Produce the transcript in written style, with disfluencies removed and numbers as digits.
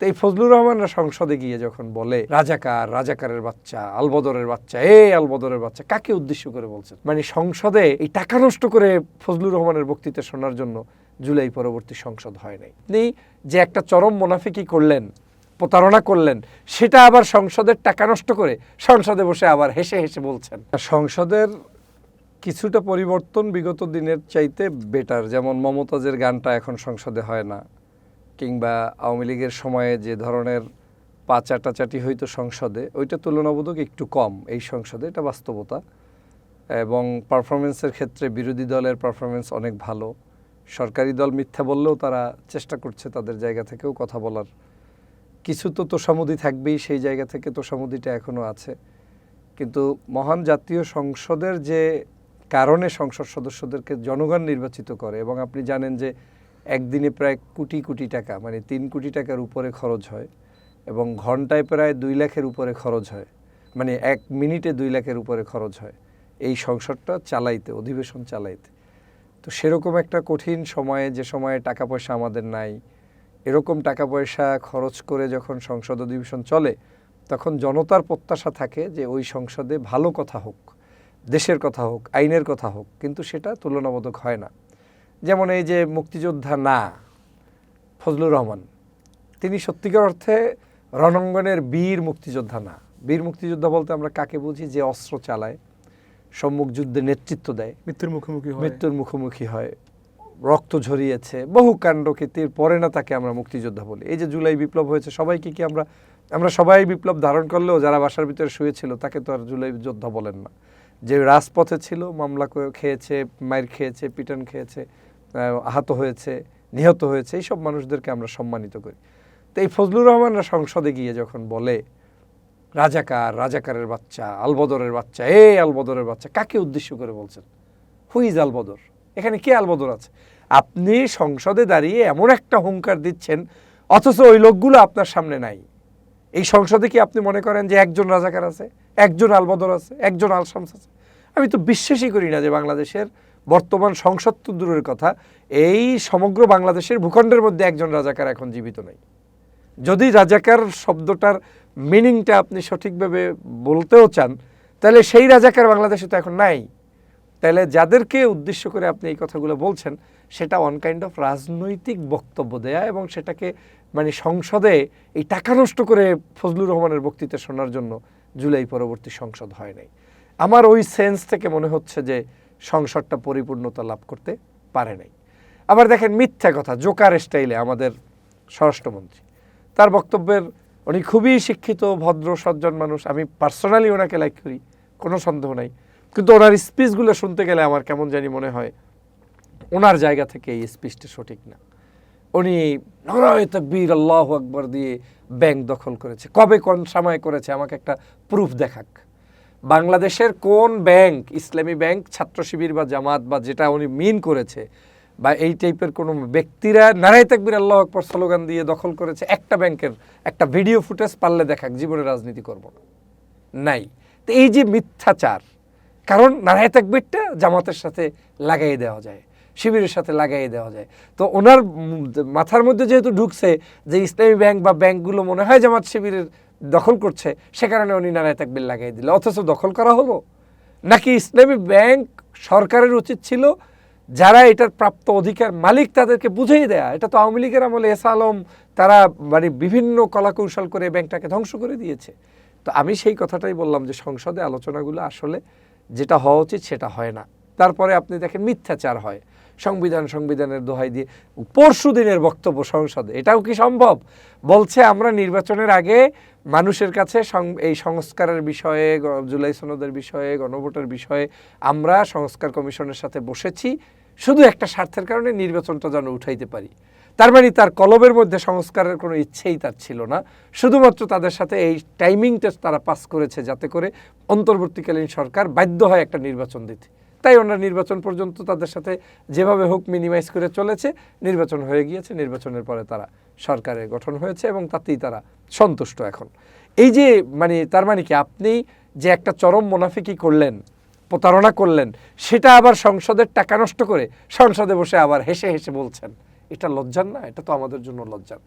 তো এই ফজলুর রহমানরা সংসদে গিয়ে যখন বলে রাজাকারের বাচ্চা, আলবদরের বাচ্চা, আলবদরের বাচ্চা, কাকে উদ্দেশ্য করে বলছেন? মানে সংসদে এই টাকা নষ্ট করে ফজলুর রহমানের বক্তৃতা শোনার জন্য জুলাই পরবর্তী সংসদ হয় নাই। আপনি যে একটা চরম মুনাফিকি করলেন, প্রতারণা করলেন, সেটা আবার সংসদের টাকা নষ্ট করে সংসদে বসে আবার হেসে হেসে বলছেন। সংসদের কিছুটা পরিবর্তন বিগত দিনের চাইতে বেটার, যেমন মমতাজের গানটা এখন সংসদে হয় না, কিংবা আওয়ামী লীগের সময়ে যে ধরনের পা চাটাচাটি হইতো সংসদে, ওইটা তুলনাবোধক একটু কম এই সংসদে, এটা বাস্তবতা। এবং পারফরমেন্সের ক্ষেত্রে বিরোধী দলের পারফরমেন্স অনেক ভালো। সরকারি দল মিথ্যা বললেও তারা চেষ্টা করছে তাদের জায়গা থেকেও কথা বলার। কিছু তো তোষামোদি থাকবেই, সেই জায়গা থেকে তোষামোদিটা এখনও আছে। কিন্তু মহান জাতীয় সংসদের যে কারণে সংসদ সদস্যদেরকে জনগণ নির্বাচিত করে, এবং আপনি জানেন যে একদিনে প্রায় কোটি কোটি টাকা, মানে 3 কোটি টাকার উপরে খরচ হয়, এবং ঘন্টায় প্রায় 2 লাখের উপরে খরচ হয়, মানে 1 মিনিটে 2 লাখের উপরে খরচ হয় এই সংসদটা চালাইতে, অধিবেশন চালাইতে। তো সেরকম একটা কঠিন সময়ে, যে সময়ে টাকা পয়সা আমাদের নাই, এরকম টাকা পয়সা খরচ করে যখন সংসদ অধিবেশন চলে, তখন জনতার প্রত্যাশা থাকে যে ওই সংসদে ভালো কথা হোক, দেশের কথা হোক, আইনের কথা হোক, কিন্তু সেটা তুলনাবোধক হয় না। যেমন এই যে মুক্তিযোদ্ধা না ফজলুর রহমান, তিনি সত্যিকার অর্থে রণাঙ্গনের বীর মুক্তিযোদ্ধা না। বীর মুক্তিযোদ্ধা বলতে আমরা কাকে বুঝি? যে অস্ত্র চালায়, সম্মুখ যুদ্ধে নেতৃত্ব দেয়, মৃত্যুর মুখোমুখি হয়, রক্ত ঝরিয়েছে, বহু কাণ্ডকীর্তির পরে না তাকে আমরা মুক্তিযোদ্ধা বলি। এই যে জুলাই বিপ্লব হয়েছে, সবাইকে কি আমরা সবাই বিপ্লব ধারণ করলেও যারা বাসার ভিতরে শুয়েছিল তাকে তো আর জুলাই যোদ্ধা বলেন না। যে রাজপথে ছিল, মামলা খেয়েছে, মাইর খেয়েছে, পিটন খেয়েছে, আহত হয়েছে, নিহত হয়েছে, এইসব মানুষদেরকে আমরা সম্মানিত করি। তো এই ফজলুর রহমানরা সংসদে গিয়ে যখন বলে রাজাকারের বাচ্চা, আলবদরের বাচ্চা, আলবদরের বাচ্চা, কাকে উদ্দেশ্য করে বলছেন? Who is Albadr? এখানে কে আলবদর আছে? আপনি সংসদে দাঁড়িয়ে এমন একটা হুঙ্কার দিচ্ছেন, অথচ ওই লোকগুলো আপনার সামনে নাই। এই সংসদে কি আপনি মনে করেন যে একজন রাজাকার আছে, একজন আলবদর আছে, একজন আলশামস আছে? আমি তো বিশ্বাসই করি না যে বাংলাদেশের বর্তমান সংসদ তো দূরের কথা, এই সমগ্র বাংলাদেশের ভূখণ্ডের মধ্যে একজন রাজাকার এখন জীবিত নাই। যদি রাজাকার শব্দটার মিনিংটা আপনি সঠিকভাবে বলতেও চান, তাহলে সেই রাজাকার বাংলাদেশে তো এখন নাই। তাহলে যাদেরকে উদ্দেশ্য করে আপনি এই কথাগুলো বলছেন, সেটা ওয়ান কাইন্ড অফ রাজনৈতিক বক্তব্য দেয়া, এবং সেটাকে মানে সংসদে এই টাকা নষ্ট করে ফজলুর রহমানের বক্তৃতা শোনার জন্য জুলাই পরবর্তী সংসদ হয় নাই। আমার ওই সেন্স থেকে মনে হচ্ছে যে সংসদটা পরিপূর্ণতা লাভ করতে পারে নাই। আবার দেখেন মিথ্যা কথা, জোকার স্টাইলে আমাদের স্বরাষ্ট্রমন্ত্রী, তার বক্তব্যের, উনি খুবই শিক্ষিত, ভদ্র, সজ্জন মানুষ, আমি পার্সোনালি ওনাকে লাইক করি, কোনো সন্দেহ নাই। কিন্তু ওনার স্পিচগুলো শুনতে গেলে আমার কেমন জানি মনে হয় ওনার জায়গা থেকে এই স্পিচটা সঠিক না। উনি নারায়ে তাকবীর, আল্লাহু আকবার দিয়ে ব্যাংক দখল করেছে। কবে, কোন সময় করেছে? আমাকে একটা প্রুফ দেখাক। বাংলাদেশের কোন ব্যাংক, ইসলামী ব্যাংক, ছাত্র শিবির বা জামাত বা যেটা উনি মিন করেছে, বা এই টাইপের কোনো ব্যক্তিরা নারায়ে তাকবীর, আল্লাহু আকবার স্লোগান দিয়ে দখল করেছে? একটা ব্যাংকের একটা ভিডিও ফুটেজ পারলে দেখাক, জীবনে রাজনীতি করব না। নাই। তো এই যে মিথ্যাচার, কারণ নারায়ে তাকবীরটা জামাতের সাথে লাগাই দেওয়া যায়, শিবিরের সাথে লাগাই দেওয়া যায়। তো ওনার মাথার মধ্যে যেহেতু ঢুকছে যে ইসলামী ব্যাংক বা ব্যাংকগুলো মনে হয় জামাত শিবিরের দখল করছে, সে কারণে উনি নারায়ে তাকবীর লাগাই দিল। অথচ দখল করা হলো নাকি? ইসলামী ব্যাংক সরকারের উচিত ছিল যারা এটার প্রাপ্ত অধিকার মালিক তাদেরকে বুঝিয়ে দেয়া। এটা তো আওয়ামী লীগের আমলে এস আলম, তারা মানে বিভিন্ন কলাকৌশল করে ব্যাংকটাকে ধ্বংস করে দিয়েছে। তো আমি সেই কথাটাই বললাম যে সংসদে আলোচনাগুলো আসলে যেটা হওয়া উচিত সেটা হয় না। তারপরে আপনি দেখেন মিথ্যাচার হয়, সংবিধানের দোহাই দিয়ে। পরশু দিনের বক্তব্য সংসদে, এটাও কি সম্ভব? বলছে আমরা নির্বাচনের আগে মানুষের কাছে এই সংস্কারের বিষয়ে, জুলাই সনদের বিষয়ে, গণভোটের বিষয়ে আমরা সংস্কার কমিশনের সাথে বসেছি, শুধু একটা স্বার্থের কারণে নির্বাচনটা যেন উঠাইতে পারি। তার মানে তার কলবের মধ্যে সংস্কারের কোনো ইচ্ছেই তার ছিল না, শুধুমাত্র তাদের সাথে এই টাইমিংটা তারা পাস করেছে যাতে করে অন্তর্বর্তীকালীন সরকার বাধ্য হয় একটা নির্বাচন দিতে। তাই ওনারা নির্বাচন পর্যন্ত তাদের সাথে যেভাবে হোক মিনিমাইজ করে চলেছে, নির্বাচন হয়ে গিয়েছে, নির্বাচনের পরে তারা সরকারের গঠন হয়েছে এবং তাতেই তারা সন্তুষ্ট এখন। এই যে মানে তার মানে কি, আপনি যে একটা চরম মুনাফিকি করলেন, প্রতারণা করলেন, সেটা আবার সংসদের টাকা নষ্ট করে সংসদে বসে আবার হেসে হেসে বলছেন, এটা লজ্জার না? এটা তো আমাদের জন্য লজ্জার।